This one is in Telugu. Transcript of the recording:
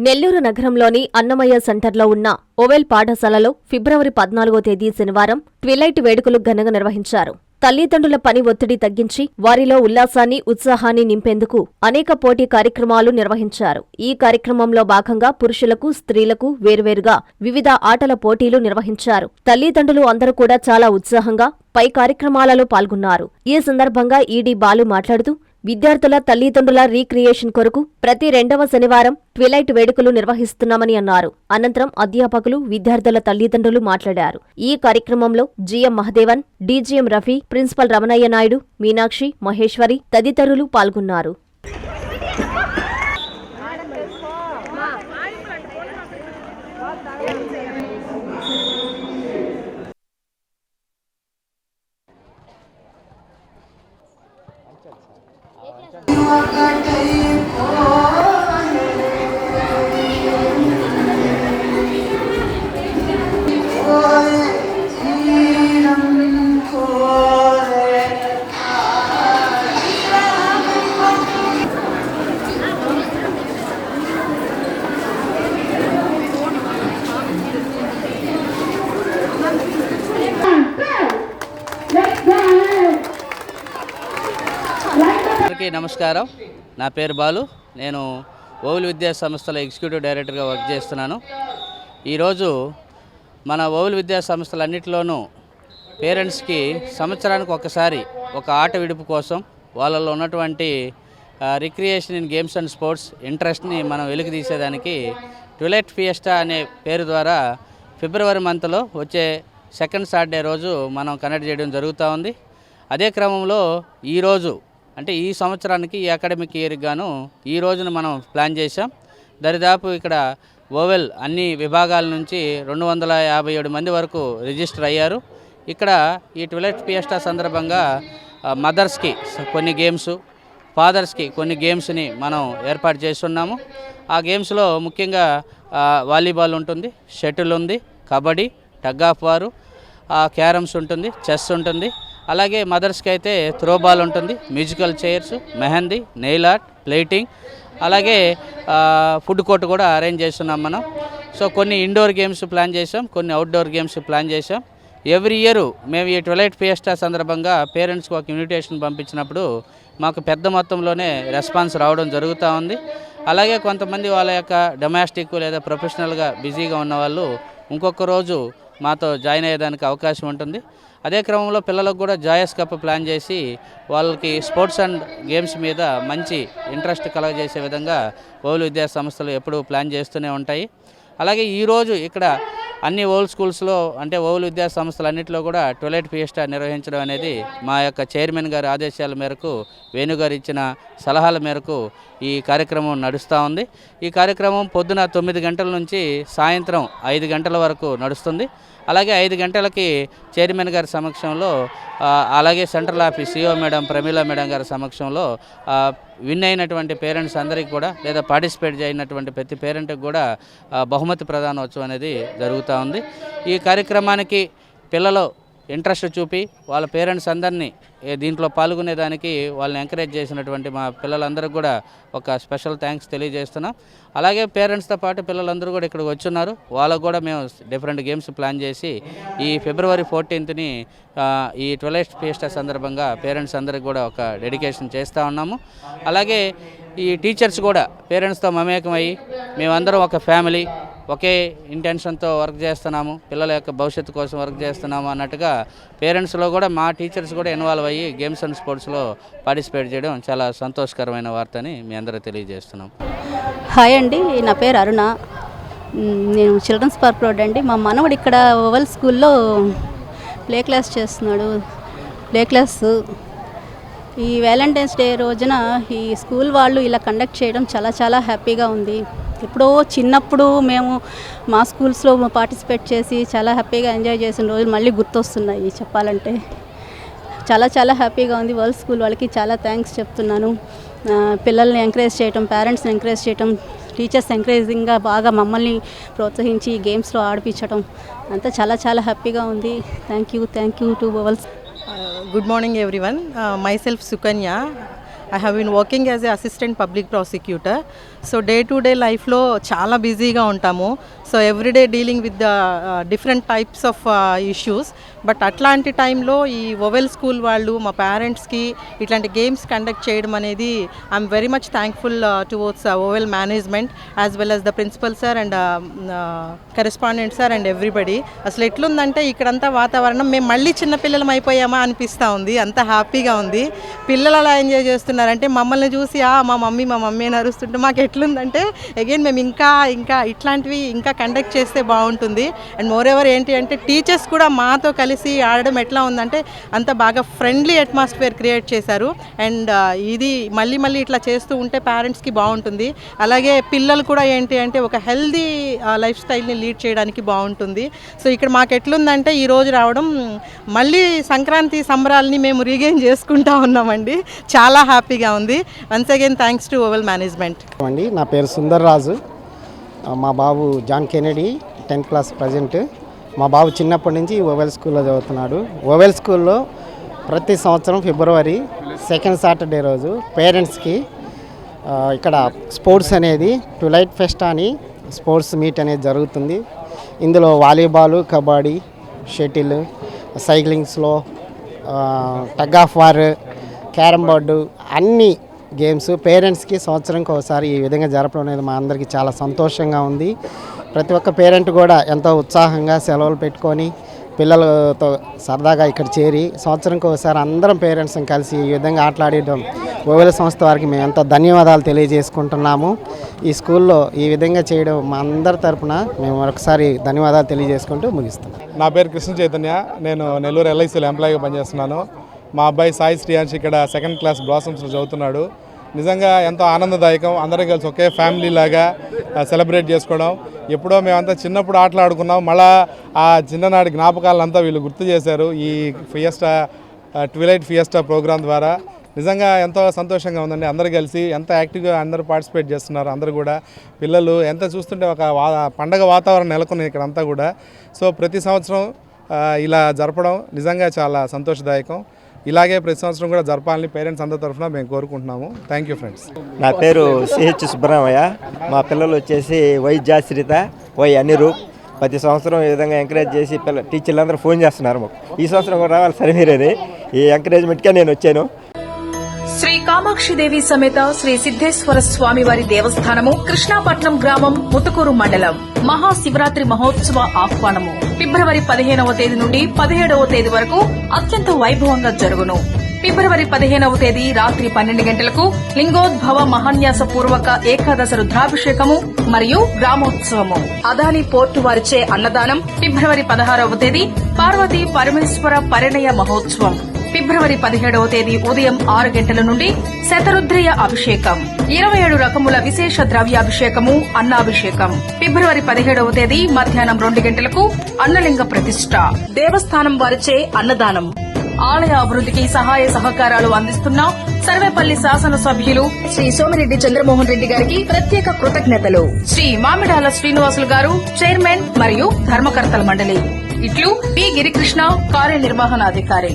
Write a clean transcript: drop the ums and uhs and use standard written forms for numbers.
నెల్లూరు నగరంలోని అన్నమయ్య సెంటర్లో ఉన్న ఓవెల్ పాఠశాలలో ఫిబ్రవరి 14వ తేదీ శనివారం ట్విలైట్ వేడుకలు ఘనంగా నిర్వహించారు. తల్లిదండ్రుల పని ఒత్తిడి తగ్గించి వారిలో ఉల్లాసాన్ని, ఉత్సాహాన్ని నింపేందుకు అనేక పోటీ కార్యక్రమాలు నిర్వహించారు. ఈ కార్యక్రమంలో భాగంగా పురుషులకు, స్త్రీలకు వేర్వేరుగా వివిధ ఆటల పోటీలు నిర్వహించారు. తల్లిదండ్రులు అందరూ కూడా చాలా ఉత్సాహంగా పై కార్యక్రమాలలో పాల్గొన్నారు. ఈ సందర్భంగా ఈడీ బాలు మాట్లాడుతూ విద్యార్థుల తల్లిదండ్రుల రీక్రియేషన్ కొరకు ప్రతి 2వ శనివారం ట్విలైట్ వేడుకలు నిర్వహిస్తున్నామని అన్నారు. అనంతరం అధ్యాపకులు, విద్యార్థుల తల్లిదండ్రులు మాట్లాడారు. ఈ కార్యక్రమంలో GM Mahadevan, DGM Rafi, principal Ramanayya Naidu, Meenakshi, Maheshwari తదితరులు పాల్గొన్నారు. అందరికీ నమస్కారం. నా పేరు బాలు. నేను ఓవెల్ విద్యా సంస్థల ఎగ్జిక్యూటివ్ డైరెక్టర్గా వర్క్ చేస్తున్నాను. ఈరోజు మన ఓవెల్ విద్యా సంస్థలన్నింటిలోనూ పేరెంట్స్కి సంవత్సరానికి ఒకసారి ఒక ఆట విడుపు కోసం వాళ్ళలో ఉన్నటువంటి recreation in games and sports ఇంట్రెస్ట్ని మనం వెలికి తీసేదానికి ట్విలైట్ ఫియెస్టా అనే పేరు ద్వారా ఫిబ్రవరి మంత్లో వచ్చే సెకండ్ సాటర్డే రోజు మనం కండక్ట్ చేయడం జరుగుతూ ఉంది. అదే క్రమంలో ఈరోజు అంటే ఈ సంవత్సరానికి ఈ అకాడమిక్ ఇయర్కి గాను ఈ రోజున మనం ప్లాన్ చేశాం. దరిదాపు ఇక్కడ ఓవెల్ అన్ని విభాగాల నుంచి 257 మంది వరకు రిజిస్టర్ అయ్యారు. ఇక్కడ ఈ ట్విలైట్ ఫియెస్టా సందర్భంగా మదర్స్కి కొన్ని గేమ్స్, ఫాదర్స్కి కొన్ని గేమ్స్ని మనం ఏర్పాటు చేస్తున్నాము. ఆ గేమ్స్లో ముఖ్యంగా వాలీబాల్ ఉంటుంది, షటిల్ ఉంది, కబడ్డీ, టగ్ ఆఫ్ వారు, క్యారమ్స్ ఉంటుంది, చెస్ ఉంటుంది. అలాగే మదర్స్కి అయితే త్రోబాల్ ఉంటుంది, musical chairs, mehndi, nail art, plating, అలాగే ఫుడ్ కోర్ట్ కూడా అరేంజ్ చేస్తున్నాం మనం. సో కొన్ని ఇండోర్ గేమ్స్ ప్లాన్ చేసాం, కొన్ని అవుట్డోర్ గేమ్స్ ప్లాన్ చేసాం. ఎవ్రీ ఇయర్ మేము ఈ ట్విలైట్ ఫియెస్టా సందర్భంగా పేరెంట్స్కి ఒక ఇన్విటేషన్ పంపించినప్పుడు మాకు పెద్ద మొత్తంలోనే రెస్పాన్స్ రావడం జరుగుతూ ఉంది. అలాగే కొంతమంది వాళ్ళ యొక్క డొమెస్టిక్ లేదా ప్రొఫెషనల్గా బిజీగా ఉన్న వాళ్ళు ఇంకొక రోజు మాతో జాయిన్ అయ్యేదానికి అవకాశం ఉంటుంది. అదే క్రమంలో పిల్లలకు కూడా జాయస్ కప్ ప్లాన్ చేసి వాళ్ళకి స్పోర్ట్స్ అండ్ గేమ్స్ మీద మంచి ఇంట్రెస్ట్ కలగజేసే విధంగా ఓవెల్ విద్యా సంస్థలు ఎప్పుడూ ప్లాన్ చేస్తూనే ఉంటాయి. అలాగే ఈరోజు ఇక్కడ అన్ని ఓవెల్ స్కూల్స్లో అంటే ఓవెల్ విద్యా సంస్థలన్నింటిలో కూడా ట్విలైట్ ఫియెస్టా నిర్వహించడం అనేది మా యొక్క చైర్మన్ గారి ఆదేశాల మేరకు, వేణుగారు ఇచ్చిన సలహాల మేరకు ఈ కార్యక్రమం నడుస్తూ ఉంది. ఈ కార్యక్రమం పొద్దున 9 గంటల నుంచి సాయంత్రం 5 గంటల వరకు నడుస్తుంది. అలాగే 5 గంటలకి చైర్మన్ గారి సమక్షంలో, అలాగే central office CO madam Pramila madam గారి సమక్షంలో విన్ అయినటువంటి పేరెంట్స్ అందరికీ కూడా లేదా పార్టిసిపేట్ చేయనటువంటి ప్రతి పేరెంట్కి కూడా బహుమతి ప్రదానోత్సవం అనేది జరుగుతూ ఉంది. ఈ కార్యక్రమానికి పిల్లలు ఇంట్రెస్ట్ చూపి వాళ్ళ పేరెంట్స్ అందరినీ దీంట్లో పాల్గొనేదానికి వాళ్ళని ఎంకరేజ్ చేసినటువంటి మా పిల్లలందరికీ కూడా ఒక స్పెషల్ థ్యాంక్స్ తెలియజేస్తున్నాం. అలాగే పేరెంట్స్తో పాటు పిల్లలందరూ కూడా ఇక్కడికి వచ్చున్నారు. వాళ్ళకు కూడా మేము డిఫరెంట్ గేమ్స్ ప్లాన్ చేసి ఈ ఫిబ్రవరి 14ని ఈ ట్విలైట్ ఫియెస్టా సందర్భంగా పేరెంట్స్ అందరికి కూడా ఒక డెడికేషన్ చేస్తూ ఉన్నాము. అలాగే ఈ టీచర్స్ కూడా పేరెంట్స్తో మమేకమయ్యి మేమందరం ఒక ఫ్యామిలీ, ఒకే ఇంటెన్షన్తో వర్క్ చేస్తున్నాము, పిల్లల యొక్క భవిష్యత్తు కోసం వర్క్ చేస్తున్నాము అన్నట్టుగా పేరెంట్స్లో కూడా మా టీచర్స్ కూడా ఇన్వాల్వ్ అయ్యి గేమ్స్ అండ్ స్పోర్ట్స్లో పార్టిసిపేట్ చేయడం చాలా సంతోషకరమైన వార్త అని మీ అందరూ తెలియజేస్తున్నాం. హాయ్ అండి, నా పేరు అరుణ. నేను చిల్డ్రన్స్ పార్క్ రోడ్ అండి. మా మనవడు ఇక్కడ ఓవెల్ స్కూల్లో ప్లే క్లాస్ చేస్తున్నాడు. ప్లే క్లాస్ ఈ వ్యాలంటైన్స్ డే రోజున ఈ స్కూల్ వాళ్ళు ఇలా కండక్ట్ చేయడం చాలా చాలా హ్యాపీగా ఉంది. ఎప్పుడో చిన్నప్పుడు మేము మా స్కూల్స్లో పార్టిసిపేట్ చేసి చాలా హ్యాపీగా ఎంజాయ్ చేసిన రోజులు మళ్ళీ గుర్తొస్తున్నాయి. చెప్పాలంటే చాలా చాలా హ్యాపీగా ఉంది. వరల్డ్ స్కూల్ వాళ్ళకి చాలా థ్యాంక్స్ చెప్తున్నాను. పిల్లల్ని ఎంకరేజ్ చేయటం, పేరెంట్స్ని ఎంకరేజ్ చేయటం, టీచర్స్ ఎంకరేజింగ్గా బాగా మమ్మల్ని ప్రోత్సహించి గేమ్స్లో ఆడిపించడం అంతా చాలా చాలా హ్యాపీగా ఉంది. Thank you to world. Good morning everyone. Myself Sukanya. I have been working as a assistant public prosecutor. So day to day లైఫ్లో చాలా బిజీగా ఉంటాము. So everyday dealing with the different types of issues. But అట్లాంటి టైంలో ఈ ఓవెల్ స్కూల్ వాళ్ళు మా పేరెంట్స్కి ఇట్లాంటి గేమ్స్ కండక్ట్ చేయడం అనేది I'm very much thankful towards Oval management as well as the principal sir and correspondent sir and everybody. అసలు ఎట్లుందంటే ఇక్కడంతా వాతావరణం మేము మళ్ళీ చిన్నపిల్లలం అయిపోయామా అనిపిస్తూ ఉంది. అంత హ్యాపీగా ఉంది. పిల్లలు అలా ఎంజాయ్ చేస్తున్నారంటే మమ్మల్ని చూసి మా మమ్మీ అని అరుస్తుంటే మాకు ఎట్లుందంటే అగైన్ మేము ఇంకా ఇట్లాంటివి ఇంకా కండక్ట్ చేస్తే బాగుంటుంది. అండ్ మోర్ ఎవర్ ఏంటి అంటే టీచర్స్ కూడా మాతో కలిసి ఆడడం ఎట్లా ఉందంటే అంత బాగా ఫ్రెండ్లీ అట్మాస్ఫియర్ క్రియేట్ చేశారు. అండ్ ఇది మళ్ళీ ఇట్లా చేస్తూ ఉంటే పేరెంట్స్కి బాగుంటుంది. అలాగే పిల్లలు కూడా ఏంటి అంటే ఒక హెల్దీ లైఫ్ స్టైల్ని లీడ్ చేయడానికి బాగుంటుంది. సో ఇక్కడ మాకు ఎట్లుందంటే ఈరోజు రావడం మళ్ళీ సంక్రాంతి సంబరాలని మేము రీగెయిన్ చేసుకుంటా ఉన్నామండి. చాలా హ్యాపీగా ఉంది. వన్స్ అగైన్ థ్యాంక్స్ టు ఓవెల్ మేనేజ్మెంట్. అండి నా పేరు సుందర్ రాజు. మా బాబు John Kennedy 10th class present. మా బాబు చిన్నప్పటి నుంచి ఓవెల్ స్కూల్లో చదువుతున్నాడు. ఓవెల్ స్కూల్లో ప్రతి సంవత్సరం ఫిబ్రవరి 2nd సాటర్డే రోజు పేరెంట్స్కి ఇక్కడ స్పోర్ట్స్ అనేది ట్విలైట్ ఫెస్ట్ అని స్పోర్ట్స్ మీట్ అనేది జరుగుతుంది. ఇందులో వాలీబాలు, కబడ్డీ, షటిల్, సైక్లింగ్స్లో tug of war, carrom board అన్ని గేమ్స్ పేరెంట్స్కి సంవత్సరంకి ఒకసారి ఈ విధంగా జరపడం అనేది మా అందరికీ చాలా సంతోషంగా ఉంది. ప్రతి ఒక్క పేరెంట్ కూడా ఎంతో ఉత్సాహంగా సెలవులు పెట్టుకొని పిల్లలతో సరదాగా ఇక్కడ చేరి సంవత్సరంకి ఒకసారి అందరం పేరెంట్స్ కలిసి ఈ విధంగా ఆటలాడడం ఓవెల్ సంస్థ వారికి మేము ఎంతో ధన్యవాదాలు తెలియజేసుకుంటున్నాము. ఈ స్కూల్లో ఈ విధంగా చేయడం మా అందరి తరపున మేము మరొకసారి ధన్యవాదాలు తెలియజేసుకుంటూ ముగిస్తున్నాం. నా పేరు కృష్ణ చైతన్య. నేను నెల్లూరు ఎల్ఐసిలో ఎంప్లాయీగా పనిచేస్తున్నాను. మా అబ్బాయి సాయి శ్రీయాంష్ ఇక్కడ 2nd క్లాస్ బ్లాసమ్స్లో చదువుతున్నాడు. నిజంగా ఎంతో ఆనందదాయకం. అందరం కలిసి ఒకే ఫ్యామిలీ లాగా సెలబ్రేట్ చేసుకోవడం. ఎప్పుడో మేమంతా చిన్నప్పుడు ఆటలు ఆడుకున్నాం. మళ్ళీ ఆ చిన్ననాటి జ్ఞాపకాలంతా వీళ్ళు గుర్తు చేశారు ఈ ఫియస్టా ట్విలైట్ ఫియస్టా ప్రోగ్రాం ద్వారా. నిజంగా ఎంతో సంతోషంగా ఉందండి. అందరూ కలిసి ఎంత యాక్టివ్గా అందరూ పార్టిసిపేట్ చేస్తున్నారు. అందరూ కూడా పిల్లలు ఎంత చూస్తుంటే ఒక పండగ వాతావరణం నెలకొంది ఇక్కడ అంతా కూడా. సో ప్రతి సంవత్సరం ఇలా జరపడం నిజంగా చాలా సంతోషదాయకం. ఇలాగే ప్రతి సంవత్సరం కూడా జరపాలని పేరెంట్స్ అందరి తరఫున మేము కోరుకుంటున్నాము. Thank you friends. నా పేరు సిహెచ్ సుబ్రహ్మయ్య. మా పిల్లలు వచ్చేసి వై జాశ్రిత, వై అనిరూప్. ప్రతి సంవత్సరం ఈ విధంగా ఎంకరేజ్ చేసి టీచర్లు అందరూ ఫోన్ చేస్తున్నారు మాకు. ఈ సంవత్సరం కూడా రావాలి సరే మీరని ఈ ఎంకరేజ్మెంట్కే నేను వచ్చాను. శ్రీ కామాక్షిదేవి సమేత శ్రీ సిద్ధేశ్వర స్వామి వారి దేవస్థానము, కృష్ణాపట్నం గ్రామం, ముతుకూరు మండలం. మహాశివరాత్రి మహోత్సవ ఆహ్వానము ఫిబ్రవరి 15వ తేదీ నుండి 17వ తేదీ వరకు అత్యంత వైభవంగా జరుగును. ఫిబ్రవరి 15వ తేదీ రాత్రి 12 గంటలకు లింగోద్భవ మహాన్యాస పూర్వక ఏకాదశ రుద్రాభిషేకము మరియు గ్రామోత్సవము. అదాని పోర్టు వారిచే అన్నదానం. ఫిబ్రవరి 16వ తేదీ పార్వతీ పరమేశ్వర పరిణయ మహోత్సవం. ఫిబ్రవరి 17వ తేదీ ఉదయం 6 గంటల నుండి శతరుద్రయ అభిషేకం. 27 రకముల విశేష ద్రవ్యాభిషేకము, అన్నాభిషేకం. ఫిబ్రవరి 17వ తేదీ మధ్యాహ్నం 2 గంటలకు అన్నలింగ ప్రతిష్ఠ. దేవస్థానం వారిచే అన్నదానం. ఆలయ అభివృద్ధికి సహాయ సహకారాలు అందిస్తున్న సర్వేపల్లి శాసనసభ్యులు శ్రీ సోమిరెడ్డి చంద్రమోహన్ రెడ్డి గారికి ప్రత్యేక కృతజ్ఞతలు. శ్రీ మామిడాల శ్రీనివాసులు గారు చైర్మన్ మరియు ధర్మకర్తల మండలి. ఇట్లు పి గిరికృష్ణ, కార్యనిర్వహణాధికారి.